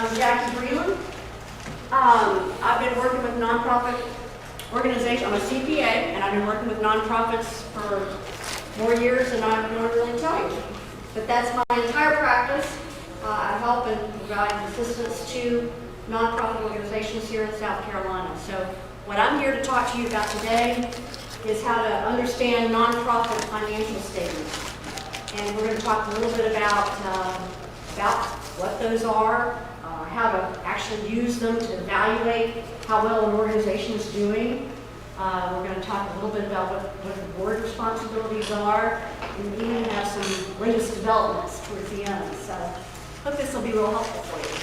I'm Jackie Breland. I've been working with nonprofit organizations. I'm a CPA, and I've been working with nonprofits for more years than I want to really tell you. But that's my entire practice. I help and provide assistance to nonprofit organizations here in South Carolina. So what I'm here to talk to you about today is how to understand nonprofit financial statements. And we're going to talk a little bit about what those are, how to actually use them to evaluate how well an organization is doing. We're going to talk a little bit about what the board responsibilities are, and we even have some latest developments towards the end. So I hope this will be real helpful for you.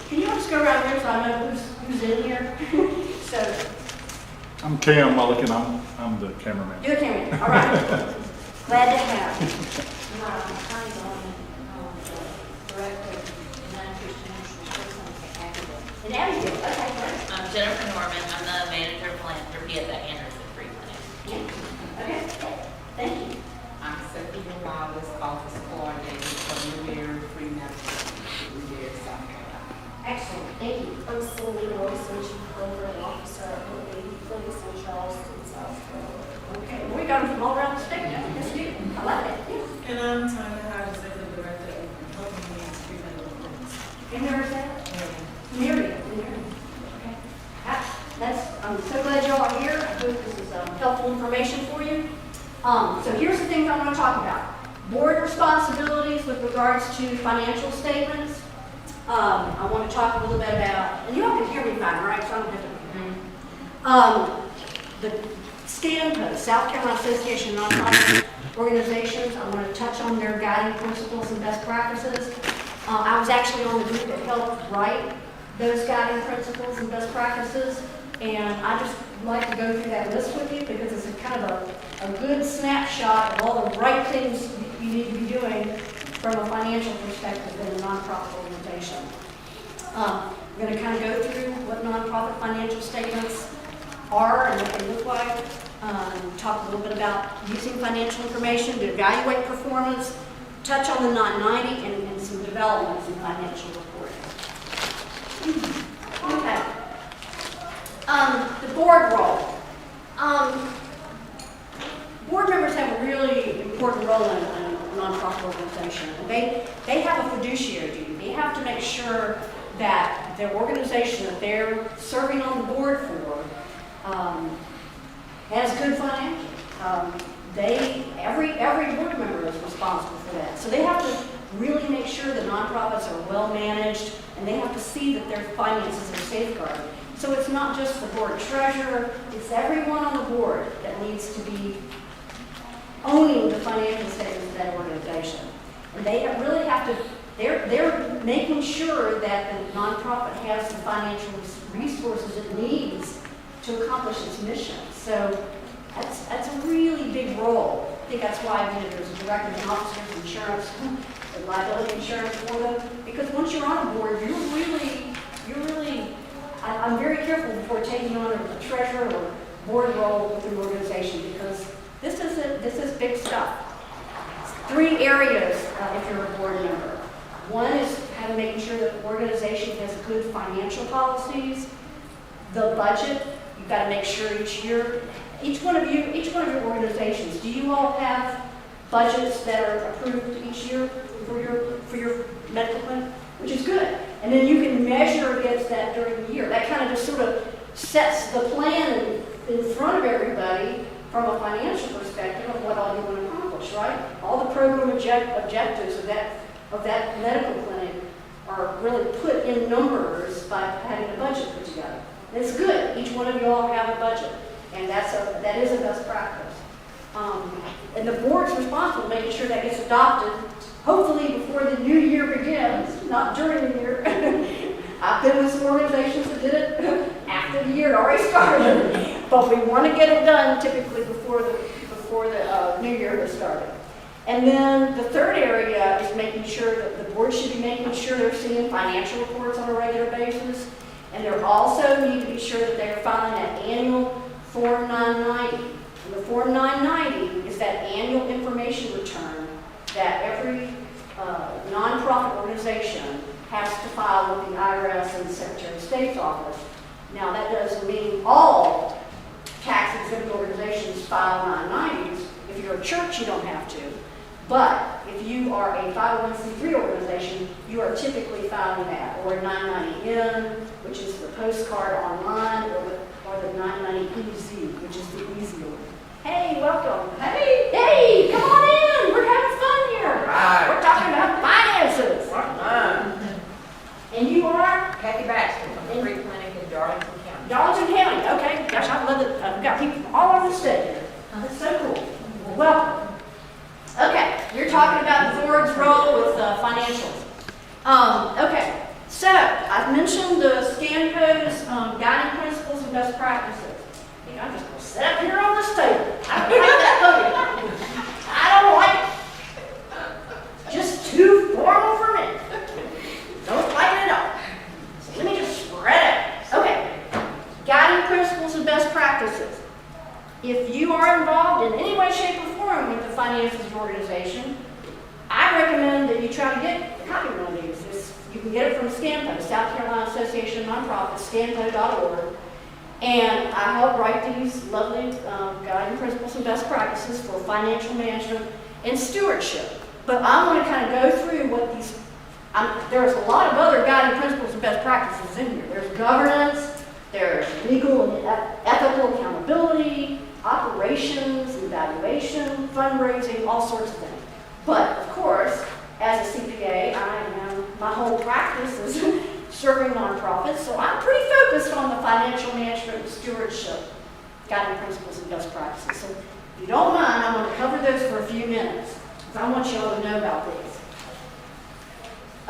Can you just go around here so I know who's in here? So I'm Cam Mulligan. I'm the cameraman. you're the cameraman. All right. Glad to have you. Director of in Abbeville. Okay, great. I'm Jennifer Norman. I'm the manager of philanthropy at the Anderson Free Clinic. Okay, thank you. I'm Sophia Wallace, office coordinator for Revere Free Medical, Revere, South Carolina. Excellent, thank you. I'm Cindy Wilson, Chief Program Officer at the Lady Place in Charleston, South Carolina. Okay, well, we got them from all around the state. Yes, you. I like it. Yeah. And I'm Tanya Howard, Executive Director of Helping Hands Free Medical Clinics. And where is that? Miriam. Okay. I'm so glad you all are here. I hope this is helpful information for you. So here's the things I want to talk about. Board responsibilities with regards to financial statements. I want to talk a little bit about, and you all can hear me fine, right? So I'm different. The SCFCA, South Carolina Association of Nonprofit Organizations, I want to touch on their guiding principles and best practices. I was actually on the group that helped write those guiding principles and best practices, and I just like to go through that list with you because it's a kind of a good snapshot of all the right things you need to be doing from a financial perspective in a nonprofit organization. I'm going to kind of go through what nonprofit financial statements are and what they look like. Talk a little bit about using financial information to evaluate performance, touch on the 990 and some developments in financial reporting. Okay. The board role. Board members have a really important role in a nonprofit organization. They have a fiduciary duty. They have to make sure that their organization that they're serving on the board for has good financials. Every board member is responsible for that. So they have to really make sure that nonprofits are well managed, and they have to see that their finances are safeguarded. So it's not just the board treasurer, it's everyone on the board that needs to be owning the financial statements of that organization. And they really have to, they're making sure that the nonprofit has the financial resources it needs to accomplish its mission. So that's a really big role. I think that's why there's a director and officers, insurance, and liability insurance for them. Because once you're on a board, I'm very careful before taking on a treasurer or board role with an organization because this is big stuff. 3 areas if you're a board member. One is kind of making sure that the organization has good financial policies. The budget, you've got to make sure each year, each one of your organizations, do you all have budgets that are approved each year for your medical clinic? Which is good. And then you can measure against that during the year. That kind of just sort of sets the plan in front of everybody from a financial perspective of what all you want to accomplish, right? All the program objectives of that medical clinic are really put in numbers by having a budget put together. And it's good. Each one of you all have a budget. And that is a best practice. And the board's responsible for making sure that gets adopted, hopefully before the new year begins, not during the year. I've been with some organizations that did it after the year already started, but we want to get it done typically before the new year has started. And then the third area is making sure that the board should be making sure they're seeing financial reports on a regular basis, and they also need to be sure that they're filing that annual Form 990. And the Form 990 is that annual information return that every nonprofit organization file with the IRS and the Secretary of State's office. Now, that doesn't mean all tax-exempt organizations file 990s. If you're a church, you don't have to. But if you are a 501c3 organization, you are typically filing that, or a 990N, which is the postcard online, or the 990EZ, which is the easy one. Hey, welcome. Hey, come on in. We're having fun here. Right. We're talking about finances. And you are Kathy Baxter from the Free Clinic in Darlington County. Darlington County. Okay, gosh, I love it. We've got people from all over the state here. That's so cool. Well, welcome. Okay, you're talking about the board's role with financials. Okay, so I've mentioned the SCFCA's guiding principles and best practices. I think I'm just going to sit up here on this table. I don't like that podium. I don't like it. Just too formal for me. Don't like it at all. So let me just spread it. Okay, guiding principles and best practices. If you are involved in any way, shape, or form with the finances of your organization, I recommend that you try to get a copy of one of these. You can get it from SCANPO, South Carolina Association of Nonprofits, scanpo.org. And I help write these lovely guiding principles and best practices for financial management and stewardship. But I'm going to kind of go through what these, there's a lot of other guiding principles and best practices in here. There's governance, there's legal and ethical accountability, operations, evaluation, fundraising, all sorts of things. But of course, as a CPA, my whole practice is serving nonprofits, so I'm pretty focused on the financial management and stewardship guiding principles and best practices. So if you don't mind, I'm going to cover those for a few minutes, because I want you all to know about these.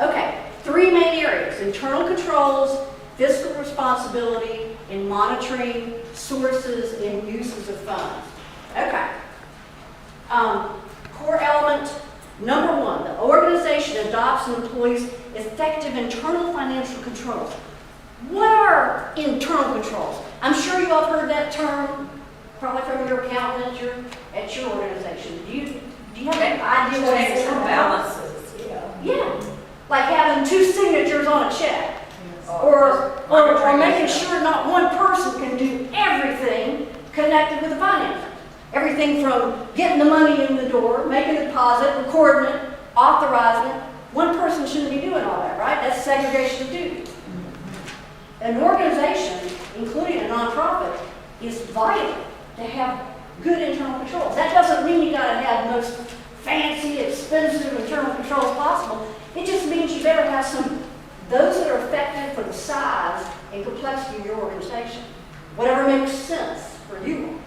Okay, 3 main areas: internal controls, fiscal responsibility, and monitoring sources and uses of funds. Okay. Core element number 1, the organization adopts and employs effective internal financial controls. What are internal controls? I'm sure you all have heard that term, probably from your accountant at your organization. Do you have an idea what Checks it and is? balances, you know. Yeah, like having 2 signatures on a check. Or making sure not one person can do everything connected with the finances. Everything from getting the money in the door, making a deposit, recording it, authorizing it. One person shouldn't be doing all that, right? That's segregation of duties. An organization, including a nonprofit, is vital to have good internal controls. That doesn't mean you got to have the most fancy, expensive internal controls possible. It just means you better have those that are effective for the size and complexity of your organization. Whatever makes sense for you.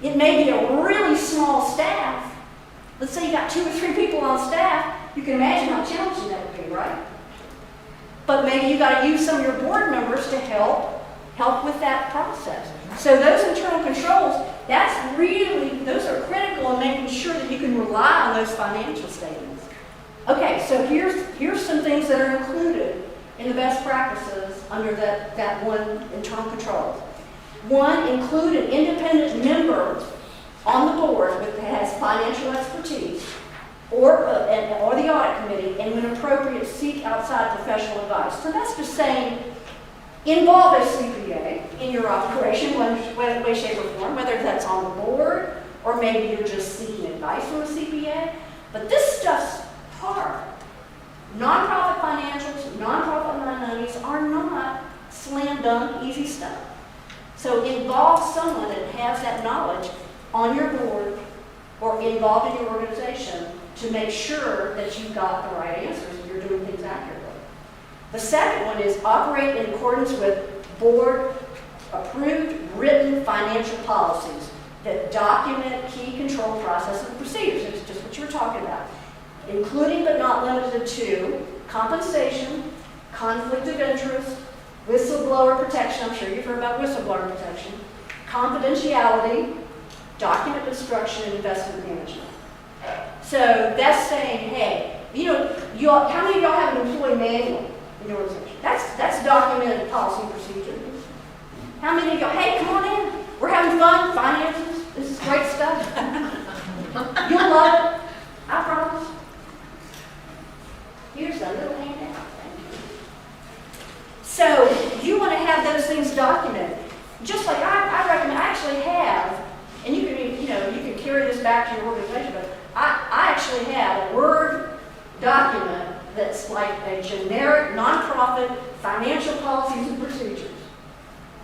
It may be a really small staff. Let's say you got 2 or 3 people on staff. You can imagine how challenging that would be, right? But maybe you got to use some of your board members to help with that process. So those internal controls, those are critical in making sure that you can rely on those financial statements. Okay, so here's some things that are included in the best practices under that one internal controls. 1, include an independent member on the board that has financial expertise or the audit committee, and when appropriate, seek outside professional advice. So that's just saying, involve a CPA in your operation, one way, shape, or form, whether that's on the board or maybe you're just seeking advice from a CPA. But this stuff's hard. Nonprofit financials, nonprofit 990s are not slam dunk, easy stuff. So involve someone that has that knowledge on your board or involved in your organization to make sure that you've got the right answers and you're doing things accurately. The second one is operate in accordance with board-approved written financial policies that document key control processes and procedures. It's just what you were talking about, including but not limited to compensation, conflict of interest, whistleblower protection. I'm sure you've heard about whistleblower protection, confidentiality, document destruction, and investment management. So that's saying, hey, how many of y'all have an employee manual in your organization? That's documented policy and procedure. How many of y'all, hey, come on in, we're having fun, finances, this is great stuff. You'll love it, I promise. Here's a little handout. back to your organization, but I actually have a Word document that's like a generic nonprofit financial policies and procedures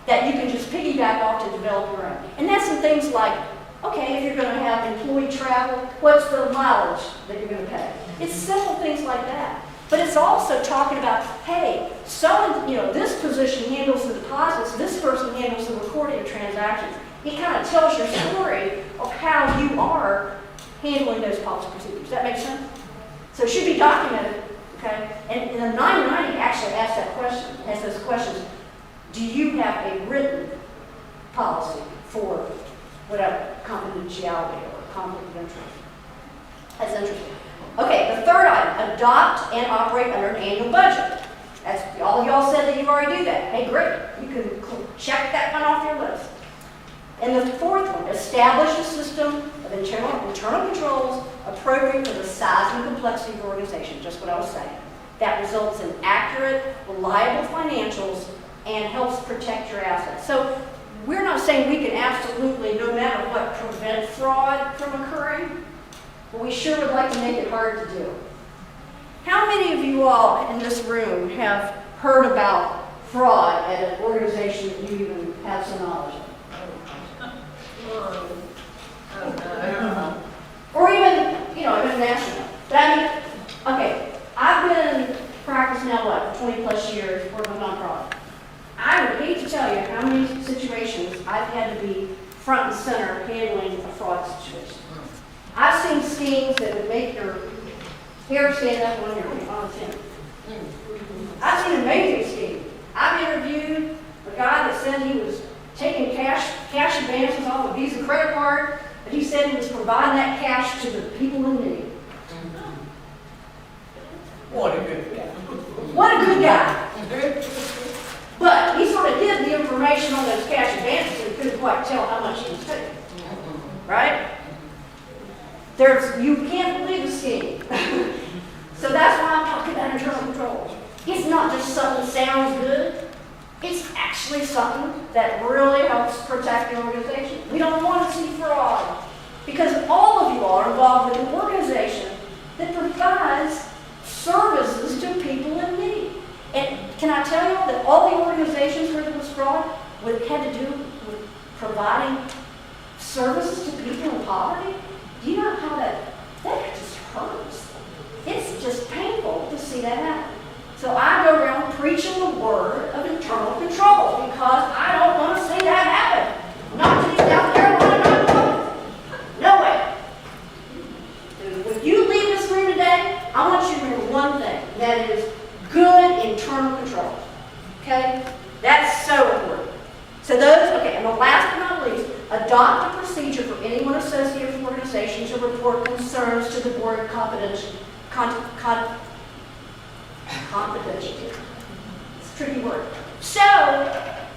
that you can just piggyback off to develop your own. And that's some things like, okay, if you're going to have employee travel, what's the mileage that you're going to pay? It's simple things like that. But it's also talking about, hey, this position handles the deposits, this person handles the recording of transactions. It kind of tells your story of how you are handling those policy procedures. Does that make sense? So it should be documented, okay? And the 990 actually asks that question, asks those questions. Do you have a written policy for whatever, confidentiality or conflict of interest? That's interesting. Okay, the third item, adopt and operate under an annual budget. That's, all of y'all said that you already do that. Hey, great. You can check that one off your list. And the fourth one, establish a system of internal controls appropriate for the size and complexity of the organization, just what I was saying. That results in accurate, reliable financials and helps protect your assets. So we're not saying we can absolutely, no matter what, prevent fraud from occurring, but we sure would like to make it hard to do. How many of you all in this room have heard about fraud at an organization that you even have some knowledge of? Or even, international. But I mean, okay, I've been practicing now, what, 20 plus years working with nonprofit. I would hate to tell you how many situations I've had to be front and center handling a fraud situation. I've seen schemes that would make your hair stand up when you're on the scene. I've seen amazing schemes. I've interviewed a guy that said he was taking cash advances off a Visa credit card, but he said he was providing that cash to the people in need. What a good guy. What a good guy. But he sort of hid the information on those cash advances, so he couldn't quite tell how much he was taking. Right? You can't believe the scheme. So that's why I'm talking about internal controls. It's not just something that sounds good. It's actually something that really helps protect the organization. We don't want to see fraud because all of you are involved in an organization that provides services to people in need. And can I tell you that all the organizations where there was fraud had to do with providing services to people in poverty? Do you know how that just hurts? It's just painful to see that happen. So I go around preaching the word of internal control because I don't want to see that happen. Not to these South Carolina nonprofits. No way. When you leave this room today, I want you to remember one thing, and that is good internal controls. Okay? That's so important. So and the last but not least, adopt a procedure for anyone associated with the organization to report concerns to the board confidentially. Confidentially. It's a tricky word. So,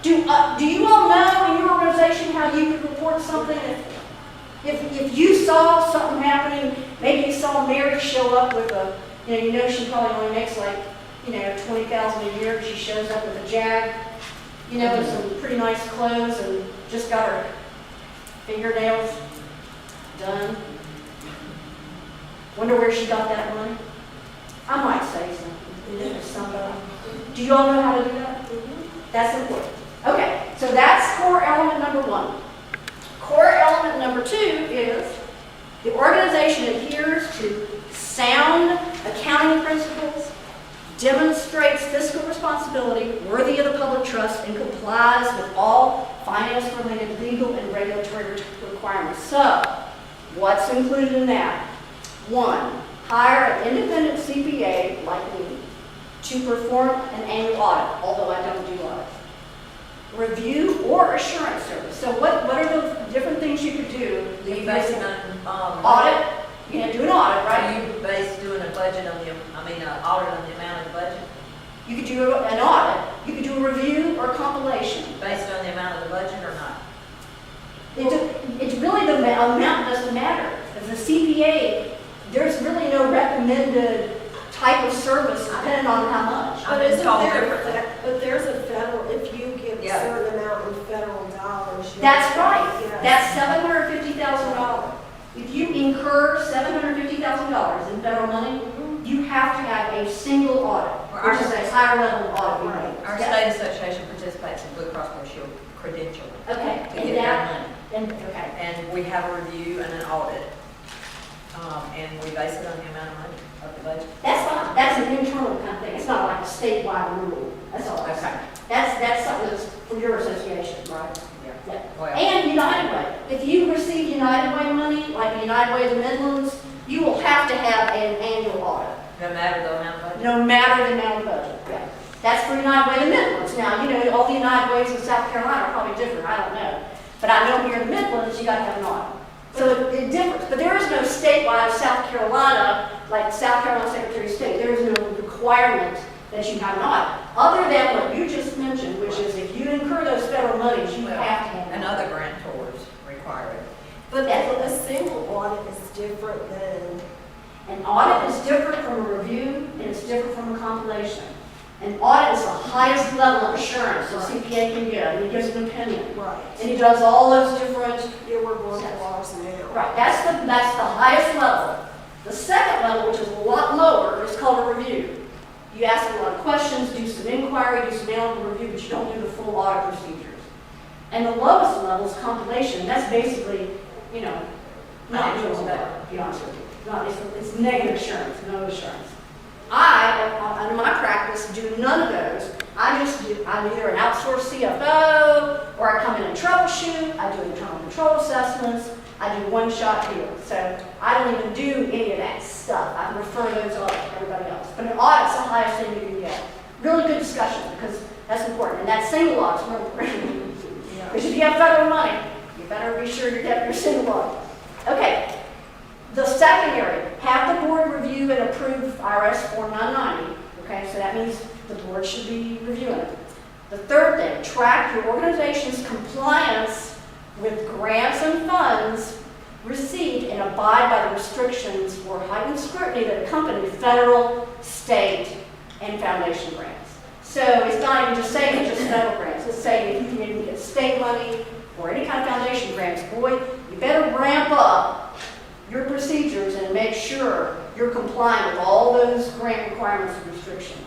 do you all know in your organization how you could report something if you saw something happening? Maybe you saw Mary show up with she probably only makes like, $20,000 a year. She shows up with a Jag, with some pretty nice clothes and just got her fingernails done. Wonder where she got that money? I might say something to somebody. Do you all know how to do that? That's important. Okay, so that's core element number one. Core element number two is the organization adheres to sound accounting principles, demonstrates fiscal responsibility worthy of the public trust, and complies with all finance-related legal and regulatory requirements. So, what's included in that? 1, hire an independent CPA like me to perform an annual audit, although I don't do audits. Review or assurance service. So what are the different things you could do? You based on Audit. You can do an audit, right? Are you based doing a budget on audit on the amount of the budget? You could do an audit. You could do a review or a compilation. Based on the amount of the budget or not? It's really the amount doesn't matter. As a CPA, there's really no recommended type of service depending on how much. I mean, it's all different. But there's a federal, if you give a certain amount in federal dollars. That's right. Yes. That's $750,000. If you incur $750,000 in federal money, you have to have a single audit, which is a higher level audit. Our Yeah. state association participates in Blue Cross Blue Shield credentialing Okay, to and get that, their money. okay. And we have a review and an audit. And we base it on the amount of money of the budget. That's fine, that's an internal kind of thing, it's not like a statewide rule, that's all I'm saying. That's something that's for your association, right? Yeah. Well, And United Way, if you receive United Way money, like United Way of the Midlands, you will have to have an annual audit, no matter the amount of budget. no matter the amount of budget. Yeah. That's for United Way of the Midlands. Now, you know, all the United Ways in South Carolina are probably different, I don't know. But I know here in the Midlands, you got to have an audit. So it differs, but there is no statewide South Carolina, like South Carolina Secretary of State, there is no requirement that you have an audit. Other than what you just mentioned, which is if you incur those federal monies, you have to have And an other grantors require it. But a single audit is different than, An audit is different from a review, and it's different from a compilation. An audit is the highest level of assurance the CPA can give, and he gives an opinion. right, And he does all those different, yeah, we're going to ours now. right, that's the highest level. The second level, which is a lot lower, is called a review. You ask a lot of questions, do some inquiry, do some analytical review, but you don't do the full audit procedures. And the lowest level is compilation. That's basically, you know, not doing all that, to be honest with you. Not, it's negative assurance, no assurance. Under my practice, do none of those. I'm either an outsourced CFO, or I come in and troubleshoot, I do internal control assessments, I do one-shot deals. So I don't even do any of that stuff. I refer those off to everybody else. But an audit's the highest thing you can get. Really good discussion, because that's important. And that single audit's really important. Because if you have federal money, you better be sure you get your single audit. Okay. The second area, have the board review and approve IRS Form 990. Okay, so that means the board should be reviewing it. The third thing, track your organization's compliance with grants and funds received and abide by the restrictions or heightened scrutiny that accompany federal, state, and foundation grants. So it's not even just saying just federal grants. It's saying if you can even get state money or any kind of foundation grants, boy, you better ramp up your procedures and make sure you're complying with all those grant requirements and restrictions.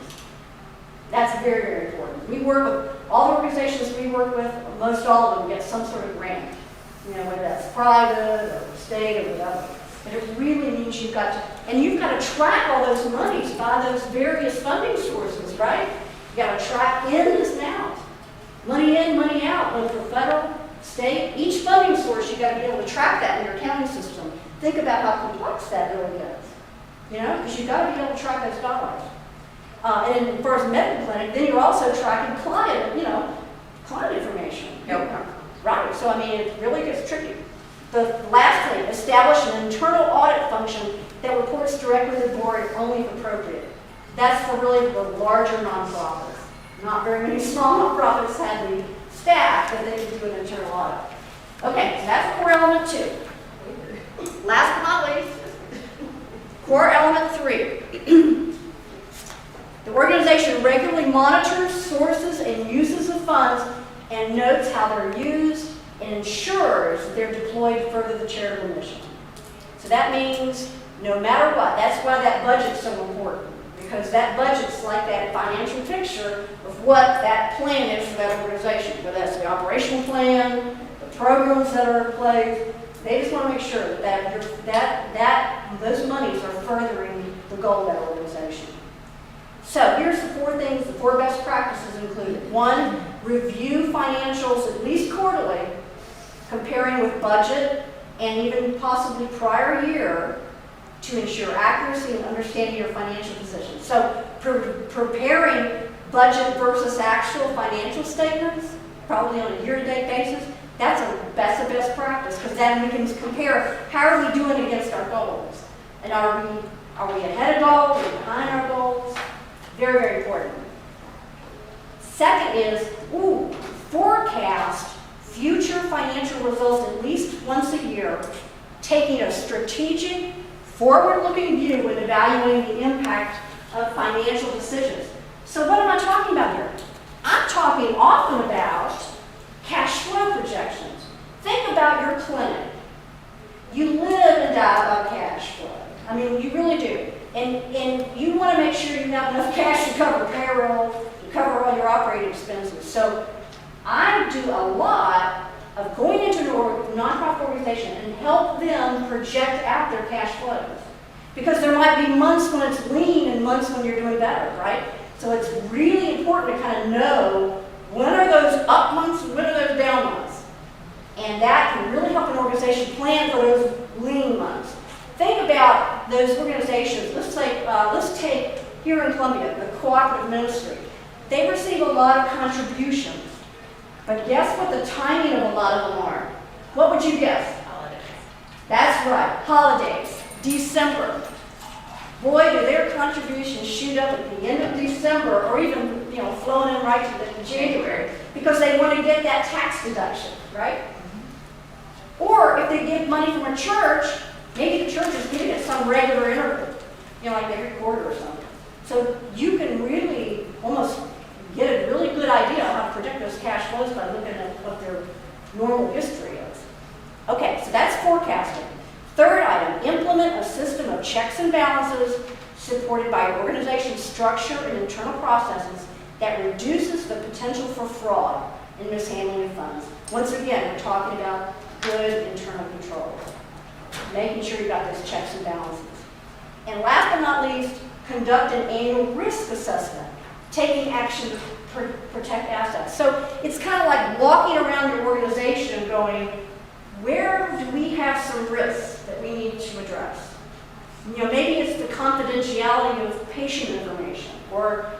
That's very, very important. We work with, all the organizations we work with, most all of them get some sort of grant. You know, whether that's private or state or whatever. But it really means you've got to, and you've got to track all those monies by those various funding sources, right? You've got to track in and out. Money in, money out, both for federal, state, each funding source, you've got to be able to track that in your accounting system. Think about how complex that really is, you know, because you've got to be able to track those dollars. And as far as medical clinic, then you're also tracking client, you know, client information. Yep. Right, so I mean, it really gets tricky. The last thing, establish an internal audit function that reports directly to the board only if appropriate. That's for really the larger nonprofits. Not very many small nonprofits have the staff that they can do an internal audit. Okay, so that's core element 2. Last but not least, core element 3. The organization regularly monitors sources and uses of funds and notes how they're used and ensures that they're deployed to further the charitable mission. So that means no matter what, that's why that budget's so important, because that budget's like that financial picture of what that plan is for that organization, whether that's the operational plan, the programs that are in place. They just want to make sure that those monies are furthering the goal of that organization. So here's the 4 things, the 4 best practices included. 1, review financials at least quarterly, comparing with budget and even possibly prior year to ensure accuracy and understanding your financial position. So preparing budget versus actual financial statements, probably on a year-to-date basis, that's the best practice, because then we can compare how are we doing against our goals. And are we ahead of goals, are we behind our goals? Very, very important. Second is, forecast future financial results at least once a year, taking a strategic, forward-looking view when evaluating the impact of financial decisions. So what am I talking about here? I'm talking often about cash flow projections. Think about your clinic. You live and die I mean, you really do. And you want to make sure you have enough cash to cover payroll, to cover all your operating expenses. So I do a lot of going into a nonprofit organization and help them project out their cash flows. Because there might be months when it's lean and months when you're doing better, right? So it's really important to kind of know when are those up months, when are those down months. And that can really help an organization plan for those lean months. Think about those organizations. Let's take here in Columbia, the cooperative ministry. They receive a lot of contributions. But guess what the timing of a lot of them are? What would you guess? Holidays. That's right, holidays, December. Boy, do their contributions shoot up at the end of December, or even, flowing in right to the January, because they want to get that tax deduction, right? Or if they get money from a church, maybe the church is giving it some regular interval, like every quarter or something. So you can really almost get a really good idea of how to predict those cash flows by looking at what their normal history is. Okay, so that's forecasting. Third item, implement a system of checks and balances supported by organization structure and internal processes that reduces the potential for fraud and mishandling of funds. Once again, we're talking about good internal controls, making sure you got those checks and balances. And last but not least, conduct an annual risk assessment, taking action to protect assets. So it's kind of like walking around your organization and going, where do we have some risks that we need to address? Maybe it's the confidentiality of patient information, or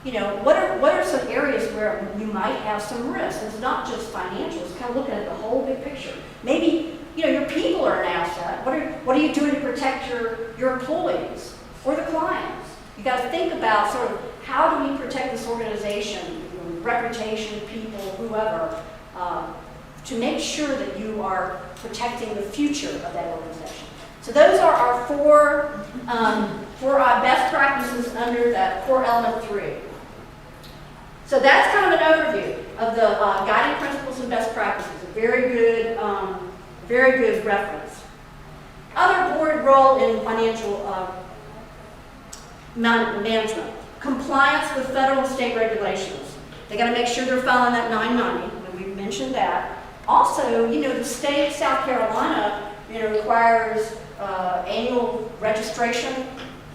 what are some areas where you might have some risks? It's not just financial, it's kind of looking at the whole big picture. Maybe your people are an asset. What are you doing to protect your employees or the clients? You got to think about sort of how do we protect this organization, reputation, people, whoever, to make sure that you are protecting the future of that organization. So those are our four best practices under that core element 3. So that's kind of an overview of the guiding principles and best practices. A very good reference. Other board role in financial management. Compliance with federal and state regulations. They got to make sure they're filing that 990, and we mentioned that. Also, the state of South Carolina, requires annual registration,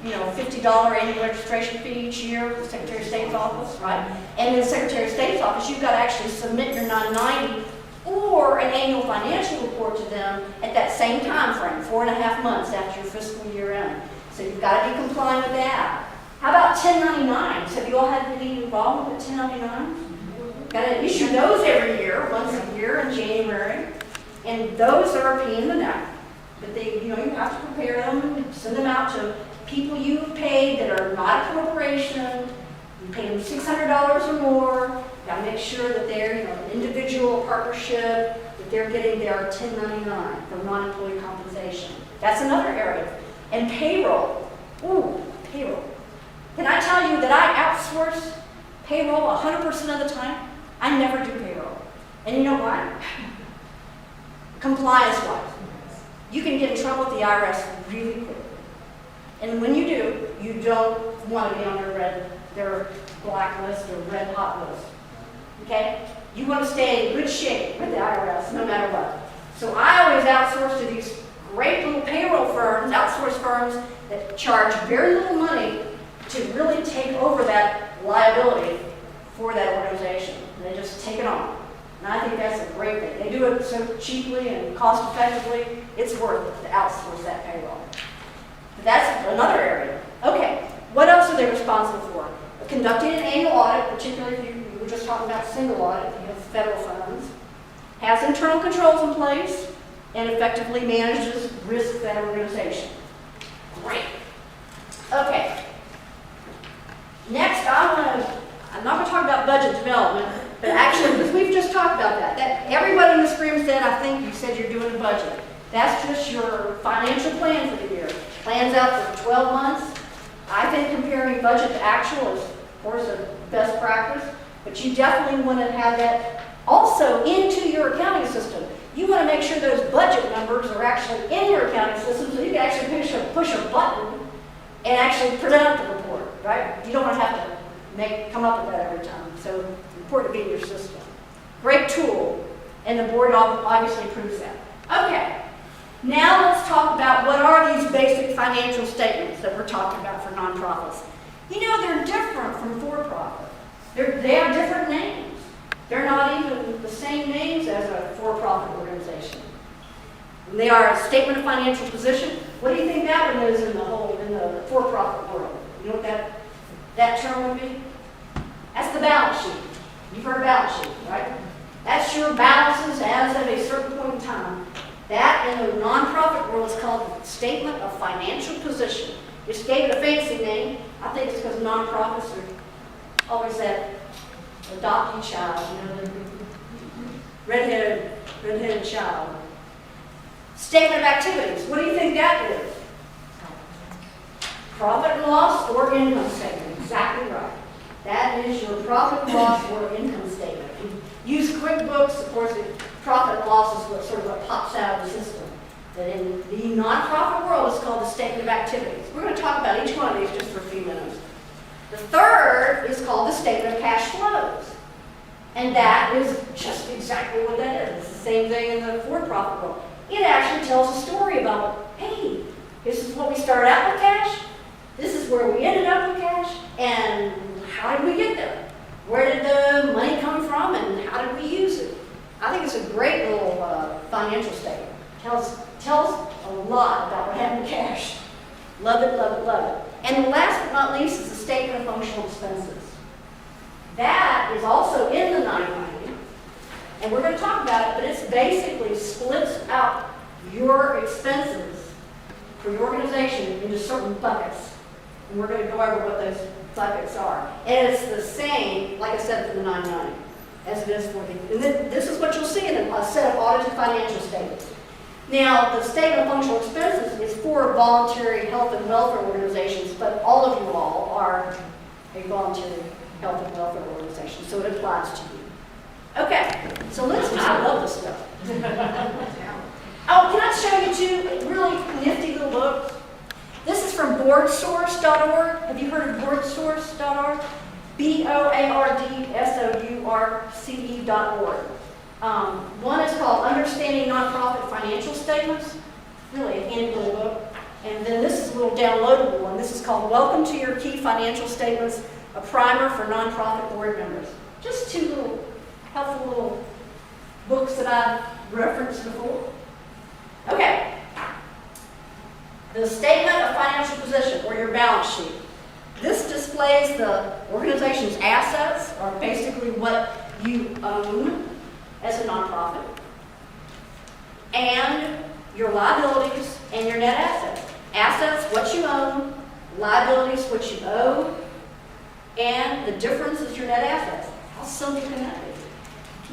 $50 annual registration fee each year for the Secretary of State's office, right? And in the Secretary of State's office, you've got to actually submit your 990 or an annual financial report to them at that same time frame, 4.5 months after your fiscal year end. So you've got to be compliant with that. How about 1099s? Have you all had any involvement with 1099s? Got to issue those every year, once a year in January, and those are a pain in the neck. But you have to prepare them and send them out to people you've paid that are not a corporation. You pay them $600 or more. You got to make sure that they're an individual partnership, that they're getting their 1099 for non-employee compensation. That's another area. And payroll. Ooh, payroll. Can I tell you that I outsource payroll 100% of the time? I never do payroll. And you know why? Compliance-wise. You can get in trouble with the IRS really quickly. And when you do, you don't want to be on their blacklist or red hot list. Okay? You want to stay in good shape with the IRS no matter what. So I always outsource to these great little payroll firms, outsource firms that charge very little money to really take over that liability for that organization. And they just take it on. And I think that's a great thing. They do it so cheaply and cost effectively, it's worth it to outsource that payroll. But that's another area. Okay, what else are they responsible for? Conducting an annual audit, particularly if you were just talking about single audit, if you have federal funds. Has internal controls in place and effectively manages risk of that organization. Great. Okay. Next, I'm not going to talk about budget development, but actually, because we've just talked about that everybody in this room said, I think you said you're doing a budget. That's just your financial plan for the year. Plans out for 12 months. I think comparing budget to actual is, of course, a best practice, but you definitely want to have that also into your accounting system. You want to make sure those budget numbers are actually in your accounting system so you can actually push a button and actually present the report, right? You don't want to have to come up with that every time. So it's important to be in your system. Great tool, and the board obviously approves that. Okay, now let's talk about what are these basic financial statements that we're talking about for nonprofits. You know, they're different from for-profit. They have different names. They're not even the same names as a for-profit organization. And they are a statement of financial position. What do you think that one is in the for-profit world? You know what that term would be? That's the balance sheet. You've heard balance sheet, right? That's your balances as of a certain point in time. That in the nonprofit world is called the statement of financial position. Just gave it a fancy name. I think it's because nonprofits are always that adopted child, you know, the redheaded child. Statement of activities. What do you think that is? Profit and loss or income statement. Exactly right. That is your profit and loss or income statement. If you use QuickBooks, of course, profit and loss is what pops out of the system. But in the nonprofit world, it's called the statement of activities. We're going to talk about each one of these just for a few minutes. The third is called the statement of cash flows. And that is just exactly what that is. It's the same thing in the for-profit world. It actually tells a story about, hey, this is what we started out with cash, this is where we ended up with cash, and how did we get there? Where did the money come from, and how did we use it? I think it's a great little financial statement. Tells a lot about what happened to cash. Love it, love it, love it. And the last but not least is the statement of functional expenses. That is also in the 990, and we're going to talk about it, but it's basically splits out your expenses for your organization into certain buckets. And we're going to go over what those buckets are. And it's the same, like I said, for the 990, as it is for the, and then this is what you'll see in a set of audited financial statements. Now, the statement of functional expenses is for voluntary health and welfare organizations, but all of you all are a voluntary health and welfare organization, so it applies to you. Okay, so I love this stuff. Oh, can I show you two really nifty little books? This is from boardsource.org. Have you heard of boardsource.org? BOARDSOURCE.org. One is called Understanding Nonprofit Financial Statements. Really a handy little book. And then this is a little downloadable one. This is called Welcome to Your Key Financial Statements, a primer for nonprofit board members. Just two little helpful little books that I've referenced before. Okay. The statement of financial position, or your balance sheet. This displays the organization's assets, or basically what you own as a nonprofit, and your liabilities and your net assets. Assets, what you own, liabilities, what you owe, and the difference is your net assets. How simple can that be?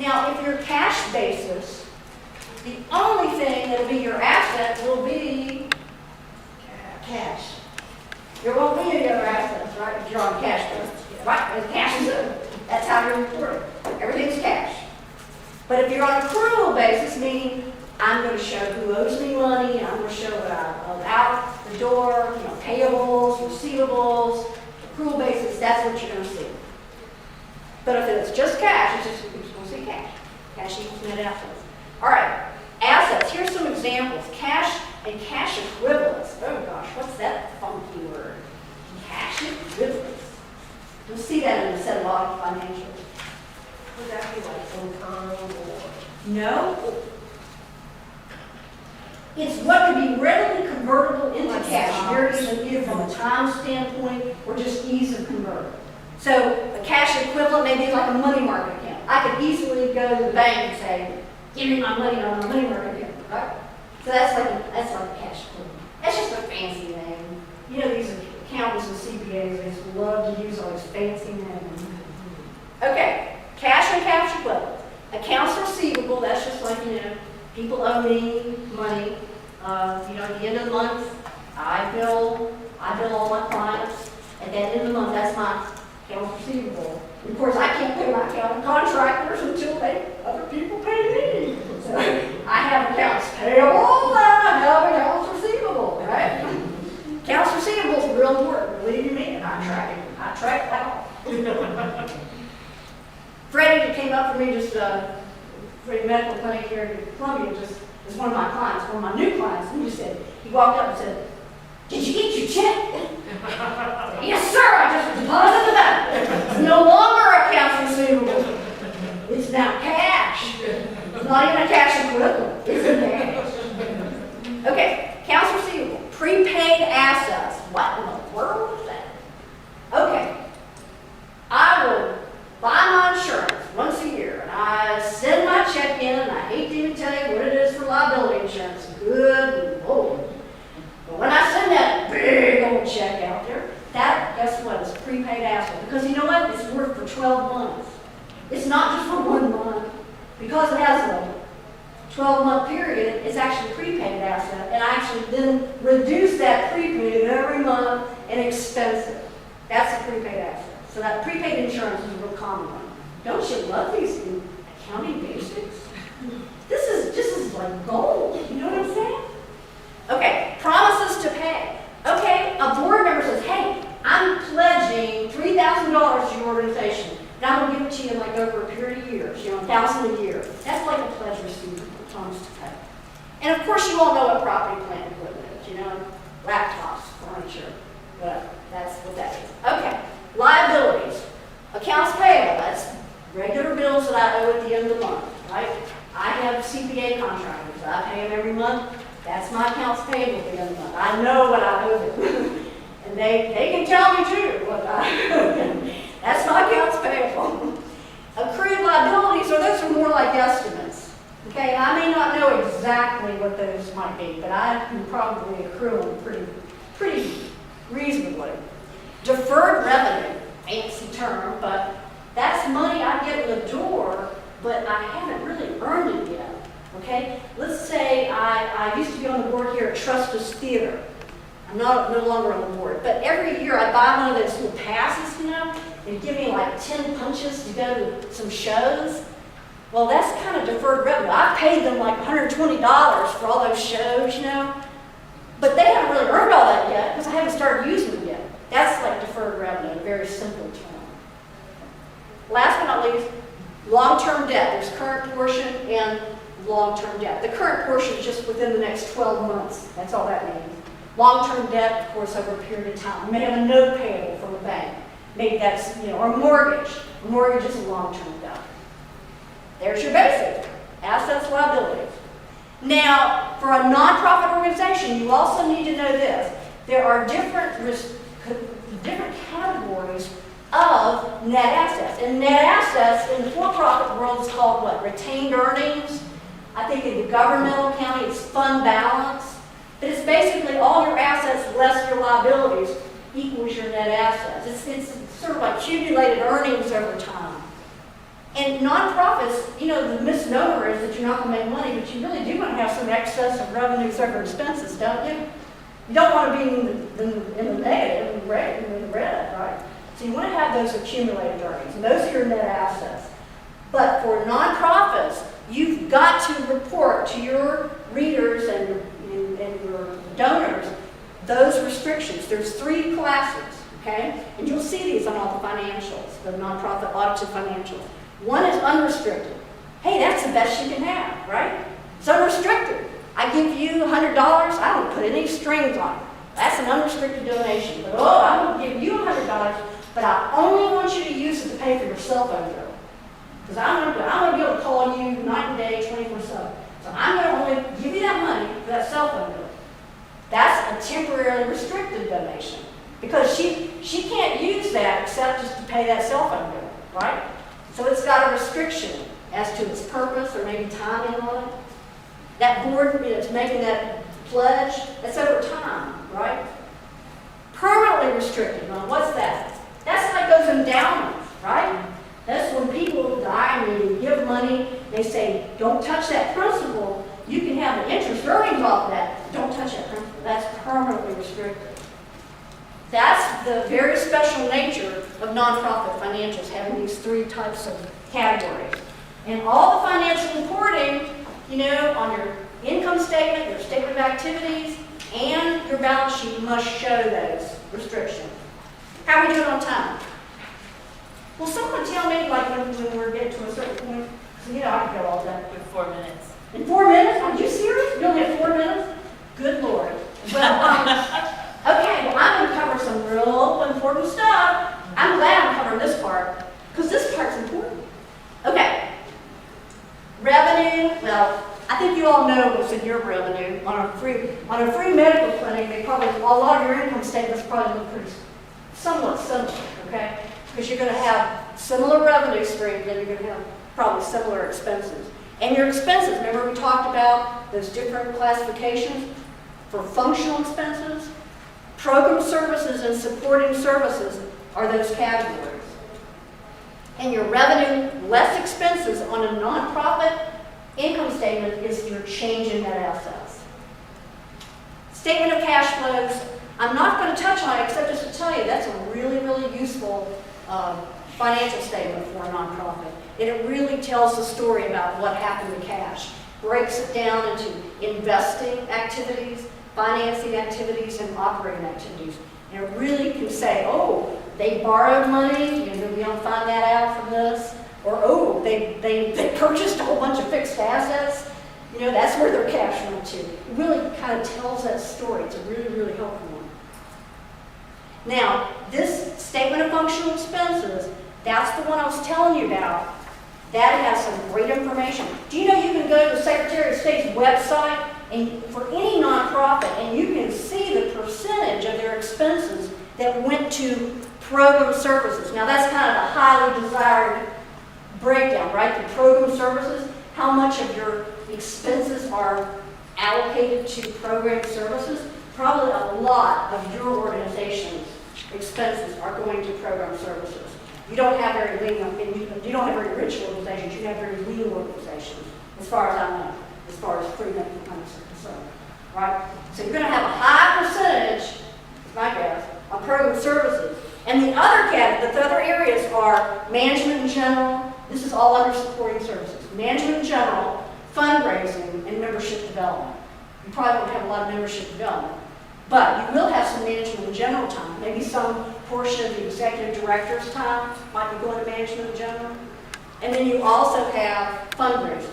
Now, if you're cash basis, the only thing that will be your asset will be cash. There won't be any other assets, right, if you're on cash basis. Right, and cash is it. That's how you're reported. Everything's cash. But if you're on accrual basis, meaning I'm going to show who owes me money, and I'm going to show what I owe out the door, payables, receivables, accrual basis, that's what you're going to see. But if it's just cash, you're just going to see cash. Cash equals net assets. All right, assets. Here's some examples. Cash and cash equivalents. Oh gosh, what's that funky word? Cash equivalents. You'll see that in a set of audit financials. Would that be like income or? No. It's what can be readily convertible into cash, very either from a time standpoint or just ease of conversion. So a cash equivalent may be like a money market account. I could easily go to the bank and say, give me my money on a money market account, right? So that's like a cash equivalent. That's just a fancy name. You know, these accountants and CPAs, they just love to use all these fancy names. Okay, cash and cash equivalent. Accounts receivable, that's just like, people owe me money. At the end of the month, I bill all my clients. At the end of the month, that's my accounts receivable. And of course, I can't pay my accounting contractors until other people pay me. So I have accounts payable and I have accounts receivable, right? Accounts receivable is real important. clinic here in Columbia, just is one of my clients, one of my new clients, and he walked up and said, "Did you get your check?" I said, "Yes, sir, I just deposited the bank. It's no longer accounts receivable. It's now cash. It's not even a cash equivalent, it's in cash." Okay, accounts receivable, prepaid assets. What in the world is that? Okay, I will buy my insurance once a year, and I send my check in, and I hate to even tell you what it is for liability insurance. Good Lord. But when I send that big old check out there, that, guess what, is prepaid asset. Because you know what? It's worth for 12 months. It's not just for 1 month. Because it has a 12-month period, it's actually a prepaid asset. And I actually then reduce that prepaid every month and expense it. That's a prepaid asset. So that prepaid insurance is a real common one. Don't you love these accounting basics? This is like gold. You know what I'm saying? Okay, promises to pay. Okay, a board member says, "Hey, I'm pledging $3,000 to your organization, and I'm going to give it to you in like over a period of years, $1,000 a year." That's like a pledge receivable, promise to pay. And of course, you all know what property, plant, and equipment is, laptops, furniture, but that's what that is. Okay, liabilities, accounts payable, that's regular bills that I owe at the end of the month, right? I have CPA contractors, I pay them every month. That's my accounts payable at the end of the month. I know what I owe them. And they can tell me too what I owe them. That's my accounts payable. Accrued liabilities, those are more like estimates. Okay, I may not know exactly what those might be, but I can probably accrue them pretty reasonably. Deferred revenue, fancy term, but that's money I get in the door, but I haven't really earned it yet. Okay, let's say I used to be on the board here at Trustus Theater. I'm no longer on the board, but every year I buy one of those little passes, they give me like 10 punches to go to some shows. Well, that's kind of deferred revenue. I paid them like $120 for all those shows, but they haven't really earned all that yet because I haven't started using them yet. That's like deferred revenue, a very simple term. Last but not least, long-term debt. There's current portion and long-term debt. The current portion is just within the next 12 months. That's all that means. Long-term debt, of course, over a period of time. You may have a note payable from a bank. Maybe that's, or a mortgage. A mortgage is a long-term debt. There's your basic. Assets, liabilities. Now, for a nonprofit organization, you also need to know this. There are different categories of net assets. And net assets in the for-profit world is called what? Retained earnings. I think in the governmental county it's fund balance. But it's basically all your assets less your liabilities equals your net assets. It's sort of like accumulated earnings over time. And nonprofits, the misnomer is that you're not going to make money, but you really do want to have some excess of revenues over expenses, don't you? You don't want to be in the negative, in the red, right? So you want to have those accumulated earnings, and those are your net assets. But for nonprofits, you've got to report to your readers and your donors those restrictions. There's 3 classes, okay? And you'll see these on all the financials, the nonprofit audited financials. One is unrestricted. Hey, that's the best you can have, right? It's unrestricted. I give you $100, I don't put any strings on it. That's an unrestricted donation. But I'm going to give you $100, but I only want you to use it to pay for your cell phone bill. Because I'm going to be able to call you night and day, 24/7. So I'm going to only give you that money for that cell phone bill. That's a temporarily restricted donation. Because she can't use that except just to pay that cell phone bill, right? So it's got a restriction as to its purpose or maybe timing on it. That board, it's making that pledge, that's over time, right? Permanently restricted. Now, what's that? That's like those endowments, right? That's when people die and they give money, they say, don't touch that principal. You can have the interest earnings off of that. Don't touch that principal. That's permanently restricted. That's the very special nature of nonprofit financials, having these 3 types of categories. And all the financial reporting, on your income statement, your statement of activities, and your balance sheet must show those restrictions. How are we doing on time? Will someone tell me, like when we're getting to a certain point? So, I could go all day. With 4 minutes. In 4 minutes? Are you serious? You only have 4 minutes? Good Lord. Well, okay, well, I'm going to cover some real important stuff. I'm glad I'm covering this part, because this part's important. Okay. Revenue, well, I think you all know what's in your revenue. On a free medical clinic, a lot of your income statements probably look pretty somewhat similar, okay? Because you're going to have similar revenue streams and you're going to have probably similar expenses. And your expenses, remember we talked about those different classifications for functional expenses? Program services and supporting services are those categories. And your revenue less expenses on a nonprofit income statement is your change in net assets. Statement of cash flows, I'm not going to touch on it except just to tell you that's a really, really useful financial statement for a nonprofit. And it really tells the story about what happened to cash. Breaks it down into investing activities, financing activities, and operating activities. And it really can say, oh, they borrowed money, we don't find that out from this. Or, oh, they purchased a whole bunch of fixed assets. That's where their cash went to. It really kind of tells that story. It's a really, really helpful one. Now, this statement of functional expenses, that's the one I was telling you about. That has some great information. Do you know you can go to the Secretary of State's website and for any nonprofit and you can see the percentage of their expenses that went to program services. Now that's kind of a highly desired breakdown, right? The program services, how much of your expenses are allocated to program services? Probably a lot of your organization's expenses are going to program services. You don't have very lean, you don't have very rich organizations, you have very lean organizations, as far as I know, as far as free medical clinics are concerned, right? So you're going to have a high percentage, my guess, of program services. And the other areas are management in general. This is all under supporting services. Management in general, fundraising, and membership development. You probably won't have a lot of membership development, but you will have some management in general time. Maybe some portion of the executive director's time might be going to management in general. And then you also have fundraising.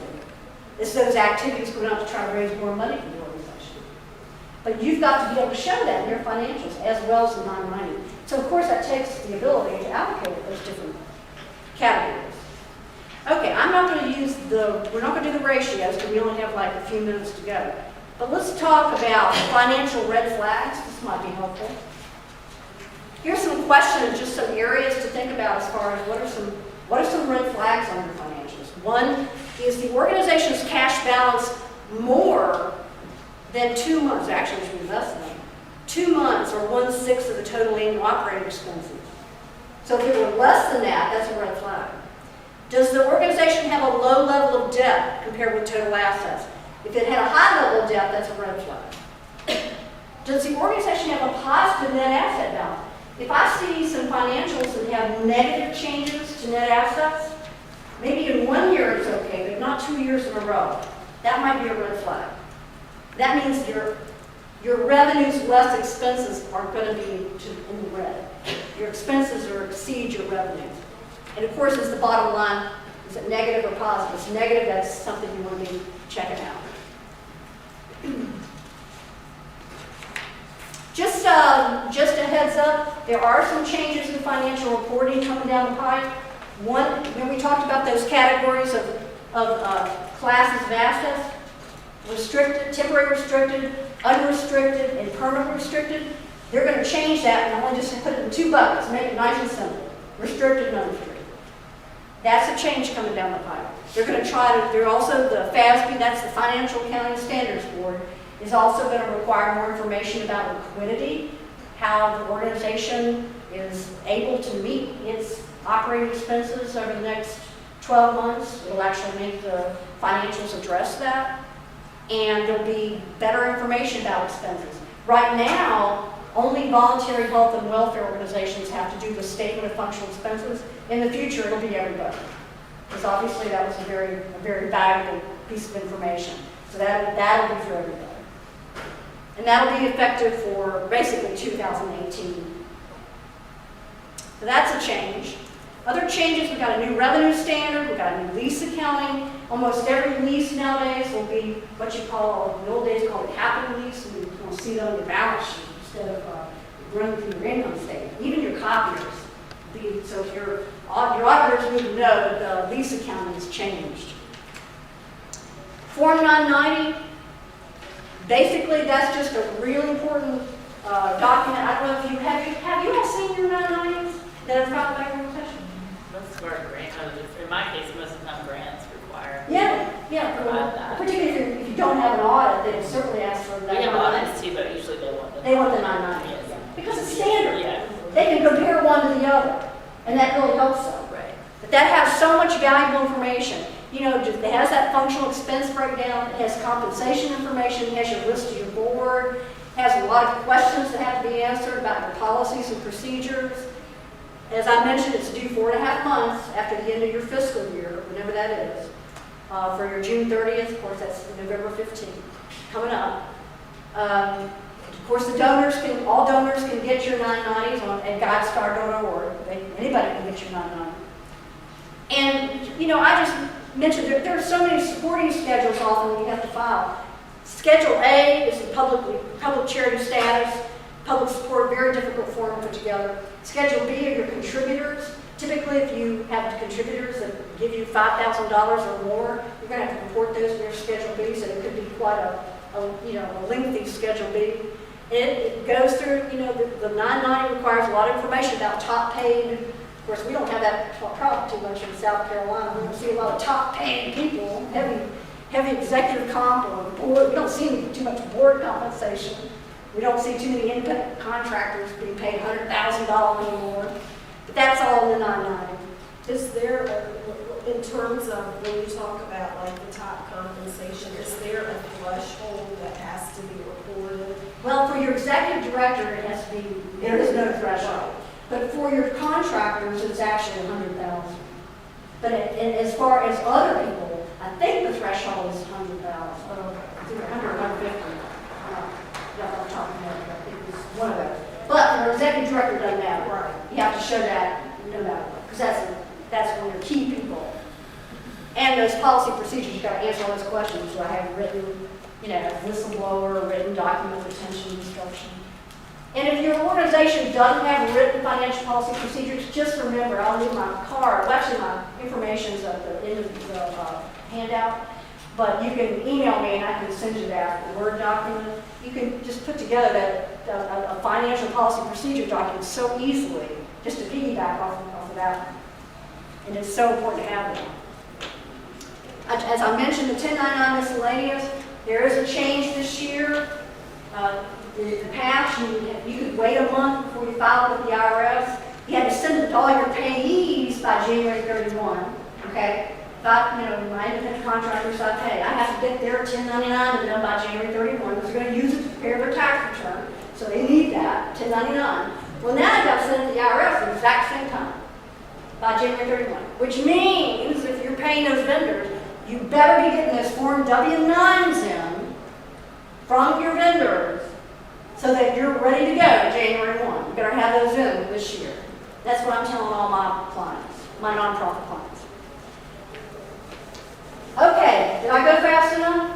It's those activities going out to try to raise more money for the organization. But you've got to be able to show that in your financials as well as the non-money. So of course that takes the ability to allocate those different categories. Okay, we're not going to do the ratios because we only have like a few minutes to go. But let's talk about financial red flags. This might be helpful. Here's some questions, just some areas to think about as far as what are some red flags on your financials. One, is the organization's cash balance more than 2 months, actually it should be less than 2 months or 1/6 of the total annual operating expenses. So if it were less than that, that's a red flag. Does the organization have a low level of debt compared with total assets? If it had a high level of debt, that's a red flag. Does the organization have a positive net asset balance? If I see some financials that have negative changes to net assets, maybe in 1 year it's okay, but not 2 years in a row. That might be a red flag. That means your revenues less expenses are going to be in the red. Your expenses exceed your revenues. And of course, is the bottom line, is it negative or positive? If it's negative, that's something you want to be checking out. Just a heads up, there are some changes in financial reporting coming down the pipe. One, when we talked about those categories of classes of assets, restricted, temporary restricted, unrestricted, and permanent restricted, they're going to change that and only just put it in 2 buckets, make it nice and simple, restricted and unrestricted. That's a change coming down the pipe. They're also the FASB, that's the Financial Accounting Standards Board, is also going to require more information about liquidity, how the organization is able to meet its operating expenses over the next 12 months. It'll actually make the financials address that. And there'll be better information about expenses. Right now, only voluntary health and welfare organizations have to do the statement of functional expenses. In the future, it'll be everybody. Because obviously that was a very valuable piece of information. So that'll be for everybody. And that'll be effective for basically 2018. So that's a change. Other changes, we've got a new revenue standard, we've got a new lease accounting. Almost every lease nowadays will be what you call, in the old days called a capital lease, and you'll see that on your balance sheet instead of running through your income statement. Even your copiers. So if your auditors need to know that the lease accounting has changed. Form 990, basically that's just a really important document. I don't know if have you all seen your 990s that have filed back in your session? Most of our grant, in my case, most of the time grants require. Yeah, Provide that. particularly if you don't have an audit, they will certainly ask for that. We have audits too, but usually they want them. They want the 990, Yes. because it's standard. Yeah. They can compare one to the other, and that really helps them. Right. But that has so much valuable information. You know, it has that functional expense breakdown, it has compensation information, it has your list of your board, it has a lot of questions that have to be answered about your policies and procedures. As I mentioned, it's due 4.5 months after the end of your fiscal year, whenever that is. For your June 30th, of course, that's November 15th, coming up. Of course, all donors can get your 990s at guidestar.org. Anybody can get your 990. And, you know, I just mentioned there are so many supporting schedules often you have to file. Schedule A is the public charity status, public support, very difficult form to put together. Schedule B are your contributors. Typically, if you have contributors that give you $5,000 or more, you're going to have to report those in your Schedule B, so it could be quite a lengthy Schedule B. It goes through, you know, the 990 requires a lot of information about top paid. Of course, we don't have that problem too much in South Carolina. We don't see a lot of top paid people, heavy executive comp or board. We don't see too much board compensation. We don't see too many independent contractors being paid $100,000 anymore. But that's all in the 990. Is there, in terms of when you talk about like the top compensation, is there a threshold that has to be reported? Well, for your executive director, it has to be, there is no threshold. But for your contractors, it's actually $100,000. But as far as other people, I think the threshold is $100,000. It's either 100 or 150. That's what I'm talking about. I think it's one of those. But your executive director doesn't matter. Right. You have to show that no matter what, because that's one of your key people. And those policy procedures, you got to answer all those questions. Do I have written, whistleblower, written document retention instruction? And if your organization doesn't have written financial policy procedures, just remember, I'll leave my card. Well, actually, my information is at the end of the handout. But you can email me and I can send you that Word document. You can just put together a financial policy procedure document so easily, just to piggyback off of that one. And it's so important to have them. As I mentioned, the 1099 miscellaneous, there is a change this year. In the past, you could wait a month before you filed with the IRS. You had to send it to all your payees by January 31, okay? But, my independent contractors I pay, I have to get their 1099 to them by January 31, because they're going to use it to prepare their tax return. So they need that, 1099. Well, now I've got to send it to the IRS at the exact same time, by January 31, which means if you're paying those vendors, you better be getting those Form W-9s in from your vendors so that you're ready to go January 1. You better have those in this year. That's what I'm telling all my clients, my nonprofit clients. Okay, did I go fast enough?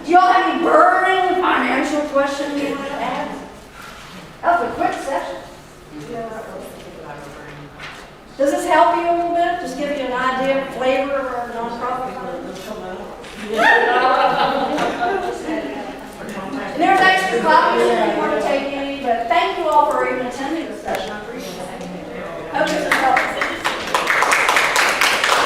Do y'all have any burning financial questions you want to ask? That was a quick session. Does this help you a little bit? Just give you an idea, flavor of our nonprofit fund? And there's extra copies if you want to take any, but thank you all for even attending the session. I appreciate it. Okay.